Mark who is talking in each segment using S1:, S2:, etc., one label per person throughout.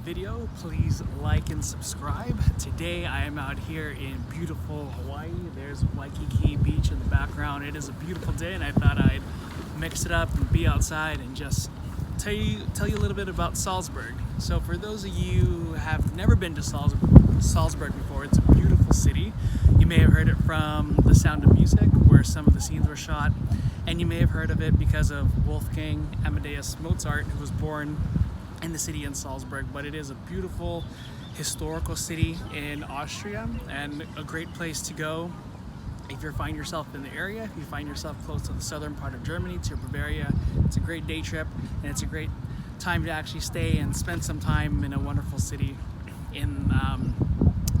S1: video, please like and subscribe. Today I am out here in beautiful Hawaii. There's Waikiki Beach in the background. It is a beautiful day and I thought I'd mix it up and be outside and just tell you a little bit about Salzburg. So for those of you who have never been to Salzburg before, it's a beautiful city. You may have heard it from The Sound of Music, where some of the scenes were shot, and you may have heard of it because of Wolfgang Amadeus Mozart, who was born in the city in Salzburg. But it is a beautiful historical city in Austria and a great place to go if you find yourself in the area. If you find yourself close to the southern part of Germany, to Bavaria, it's a great day trip, and it's a great time to actually stay and spend some time in a wonderful city in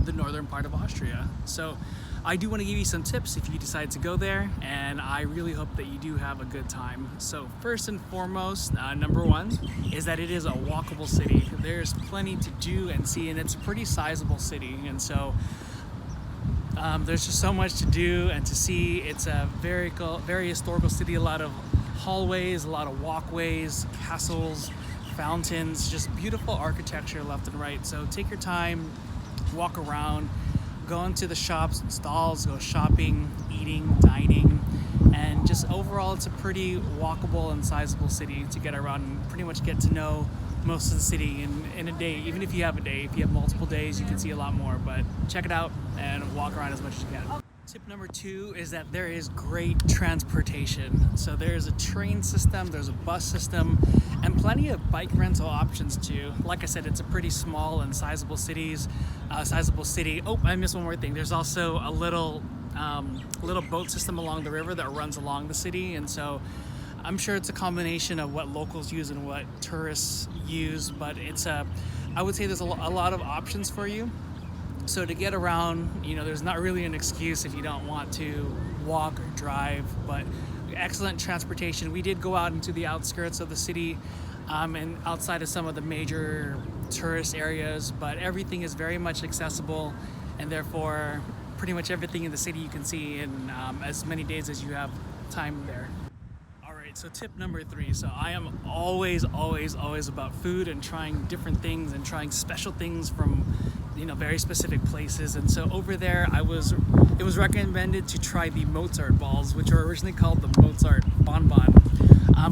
S1: the northern part of Austria. So I do want to give you some tips if you decide to go there, and I really hope that you do have a good time. So first and foremost, number one is that it is a walkable city. There's plenty to do and see, and it's a pretty sizable city, and so there's just so much to do and to see. It's a very historical city, a lot of hallways, a lot of walkways, castles, fountains, just beautiful architecture left and right. So take your time, walk around, go into the shops and stalls, go shopping, eating, dining, and just overall it's a pretty walkable and sizable city to get around and pretty much get to know most of the city in a day. Even if you have a day, if you have multiple days, you can see a lot more, but check it out and walk around as much as you can. Tip number two is that there is great transportation. So there's a train system, there's a bus system, and plenty of bike rental options too. Like I said, it's a pretty small and sizable city. Oh, I missed one more thing. There's also a little boat system along the river that runs along the city, and so I'm sure it's a combination of what locals use and what tourists use, but I would say there's a lot of options for you. So to get around, there's not really an excuse if you don't want to walk or drive, but excellent transportation. We did go out into the outskirts of the city and outside of some of the major tourist areas, but everything is very much accessible, and therefore pretty much everything in the city you can see in as many days as you have time there. So tip number three. So I am always about food and trying different things and trying special things from very specific places. And so over there it was recommended to try the Mozart balls, which were originally called the Mozart bonbon.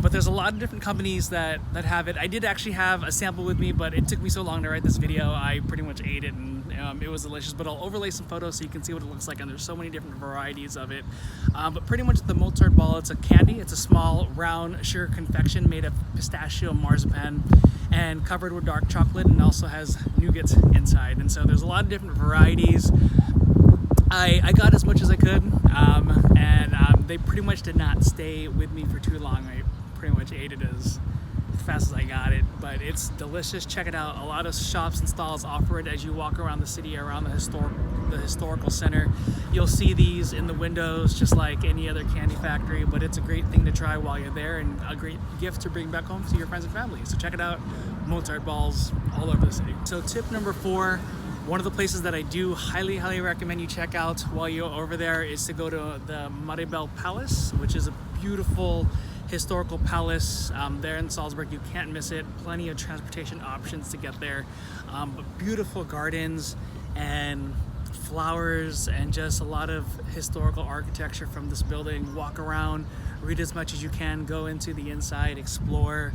S1: But there's a lot of different companies that have it. I did actually have a sample with me, but it took me so long to write this video. I pretty much ate it, and it was delicious. But I'll overlay some photos so you can see what it looks like, and there's so many different varieties of it. But pretty much the Mozart ball, it's a candy. It's a small round sugar confection made of pistachio marzipan and covered with dark chocolate, and also has nougat inside. And so there's a lot of different varieties. I got as much as I could, and they pretty much did not stay with me for too long. I pretty much ate it as fast as I got it, but it's delicious. Check it out. A lot of shops and stalls offer it as you walk around the city, around the historical center. You'll see these in the windows just like any other candy factory, but it's a great thing to try while you're there and a great gift to bring back home to your friends and family. So check it out. Mozart balls all over the city. So tip number four, one of the places that I do highly recommend you check out while you're over there is to go to the Mirabell Palace, which is a beautiful historical palace there in Salzburg. You can't miss it. Plenty of transportation options to get there, but beautiful gardens and flowers and just a lot of historical architecture from this building. Walk around, read as much as you can, go into the inside, explore.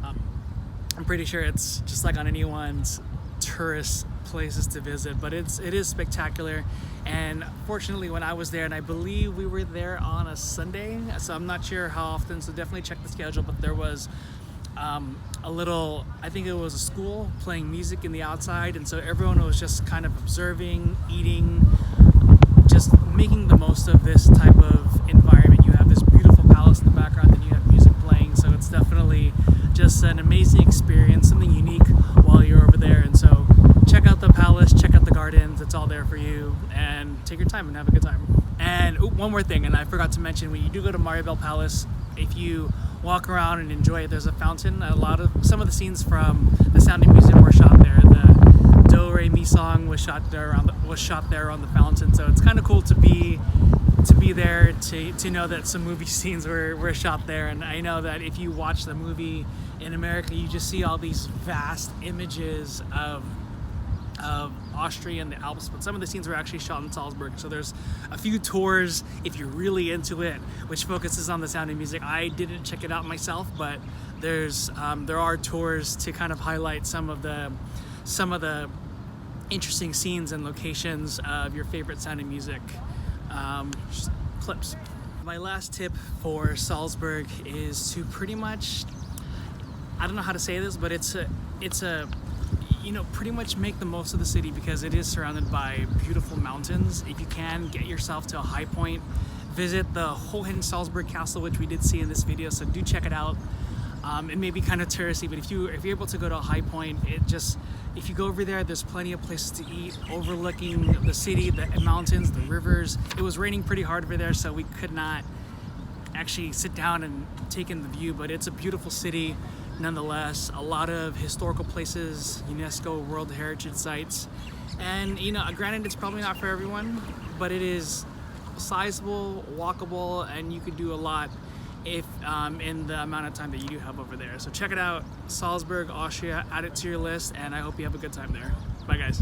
S1: I'm pretty sure it's just like on anyone's tourist places to visit, but it is spectacular. And fortunately, when I was there, and I believe we were there on a Sunday, so I'm not sure how often, so definitely check the schedule, but there was I think it was a school playing music in the outside, and so everyone was just kind of observing, eating, just making the most of this type of environment. You have this beautiful palace in the background, and you have music playing, so it's definitely just an amazing experience, something unique while you're over there. And so check out the palace, check out the gardens, it's all there for you, and take your time and have a good time. And one more thing, and I forgot to mention, when you do go to Mirabell Palace, if you walk around and enjoy it, there's a fountain. Some of the scenes from The Sound of Music were shot there. The Do Re Mi song was shot there on the fountain, so it's kind of cool to be to be there to know that some movie scenes were shot there. And I know that if you watch the movie in America, you just see all these vast images of Austria and the Alps, but some of the scenes were actually shot in Salzburg. So there's a few tours if you're really into it, which focuses on the sound of music. I didn't check it out myself, but there are tours to kind of highlight some of the interesting scenes and locations of your favorite sound of music clips. My last tip for Salzburg is to pretty much, I don't know how to say this, but it's a pretty much make the most of the city, because it is surrounded by beautiful mountains. If you can, get yourself to a high point. Visit the Hohensalzburg Castle, which we did see in this video, so do check it out. It may be kind of touristy, but if you're able to go to a high point, if you go over there, there's plenty of places to eat overlooking the city, the mountains, the rivers. It was raining pretty hard over there, so we could not actually sit down and take in the view, but it's a beautiful city nonetheless. A lot of historical places, UNESCO World Heritage Sites, and granted, it's probably not for everyone, but it is sizable, walkable, and you could do a lot if in the amount of time that you do have over there. So check it out, Salzburg, Austria, add it to your list, and I hope you have a good time there. Bye guys.